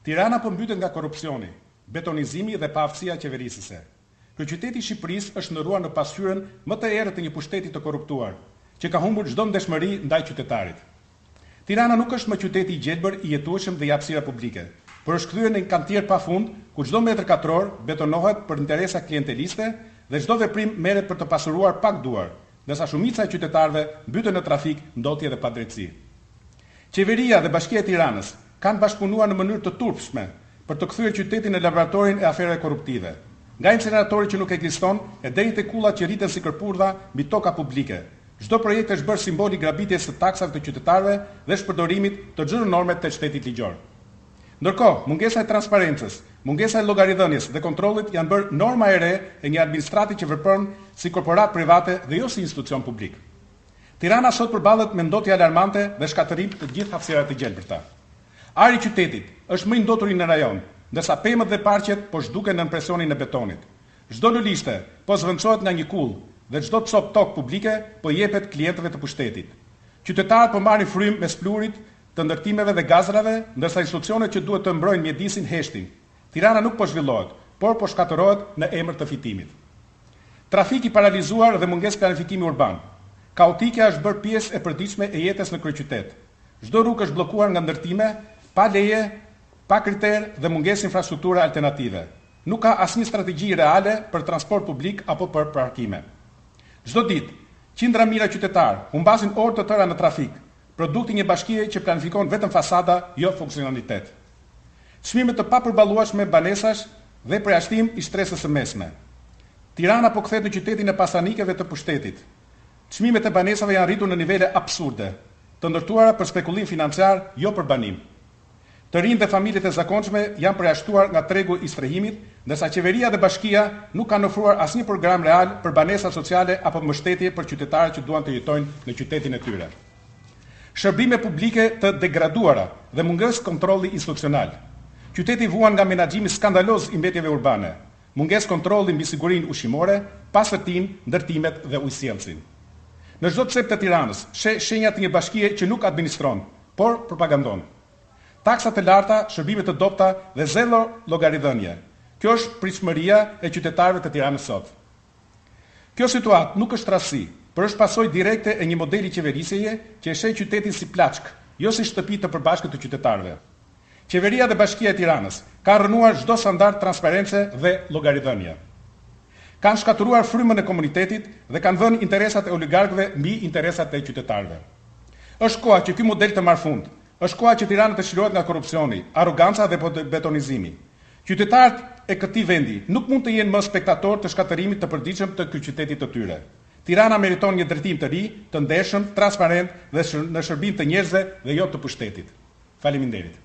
Tirana po mbytet nga korrupsioni, betonizimi dhe paaftësia qeverisëse. Kryeqyteti i Shqipërisë është ndëruar në pasqyrën më të errët të një pushteti të korruptuar, që ka humbur çdo ndeshmëri ndaj qytetarit. Tirana nuk është më qyteti i gjelbër, i jetueshëm dhe i hapësira publike, por është kthyer në një kantier pafund ku çdo metër katror betonohet për interesa klienteliste dhe çdo veprim merret për të pasuruar pak duar, ndërsa shumica e qytetarëve mbyten në trafik, ndotje dhe padrejtësi. Qeveria dhe Bashkia e Tiranës kanë bashkëpunuar në mënyrë të turpshme për të kthyer qytetin në laboratorin e aferave korruptive. Nga incineratori që nuk ekziston e deri te kullat që rriten si kërpurdha mbi toka publike. Çdo projekt është bërë simbol i grabitjes së taksave të qytetarëve dhe shpërdorimit të çdo norme të shtetit ligjor. Ndërkohë, mungesa e transparencës, mungesa e llogaridhënies dhe kontrollit janë bërë norma e re e një administrati që vepron si korporat private dhe jo si institucion publik. Tirana sot përballet me ndotje alarmante dhe shkatërim të gjithë hapësirat të gjelbërta. Ari i qytetit është më i ndotur në rajon, ndërsa pemët dhe parqet po zhduken nën presionin e betonit. Çdo lulishte po zvendçohet nga një kull dhe çdo cop tokë publike po jepet klientëve të pushtetit. Qytetarët po marrin frymë me splurit të ndërtimeve dhe gazrave, ndërsa institucionet që duhet të mbrojnë mjedisin heshtin. Tirana nuk po zhvillohet, por po shkatërohet në emër të fitimit. Trafik i paralizuar dhe mungesë planifikimi urban. Kaotikja është bërë pjesë e përditshme e jetës në kryeqytet. Çdo rrugë është bllokuar nga ndërtime pa leje, pa kriter dhe mungesë infrastrukture alternative. Nuk ka asnjë strategji reale për transport publik apo për parkime. Çdo ditë, qindra mijëra qytetar humbasin orë të tëra në trafik, produkti një bashkie që planifikon vetëm fasada, jo funksionalitet. Çmime të papërballueshme banesash dhe përjashtim i stresës së mesme. Tirana po kthehet në qytetin e pasanikeve të pushtetit. Çmimet e banesave janë rritur në nivele absurde, të ndërtuara për spekullim financiar, jo për banim. Të rinj dhe familjet e zakonshme janë përjashtuar nga tregu i strehimit, ndërsa qeveria dhe bashkia nuk kanë ofruar asnjë program real për banesa sociale apo mbështetje për qytetarët që duan të jetojnë në qytetin e tyre. Shërbime publike të degraduara dhe mungesë kontrolli institucional. Qyteti vuan nga menaxhimi skandaloz i mbetjeve urbane, mungesë kontrolli mbi sigurinë ushqimore, pastërtinë, ndërtimet dhe ujësjellsin. Në çdo cep të Tiranës, shenja të një bashkie që nuk administron, por propagandon. Taksa të larta, shërbime të dobta dhe zero llogaridhënie. Kjo është pritshmëria e qytetarëve të Tiranës sot. Kjo situatë nuk është rastësi, por është pasojë direkte e një modeli qeverisjeje që e sheh qytetin si plaçk, jo si shtëpi të përbashkët të qytetarëve. Qeveria dhe Bashkia e Tiranës ka rënuar çdo standard transparence dhe llogaridhënie. Kanë shkatëruar frymën e komunitetit dhe kanë vënë interesat e oligarkëve mbi interesat e qytetarëve. Është koha që ky model të marrë fund. Është koha që Tirana të çlirohet nga korrupsioni, arroganca dhe betonizimi. Qytetarët e këtij vendi nuk mund të jenë më spektatorë të shkatërimit të përditshëm të qytetit të tyre. Tirana meriton një drejtim të ri, të ndershëm, transparent dhe në shërbim të njerëzve dhe jo të pushtetit. Faleminderit.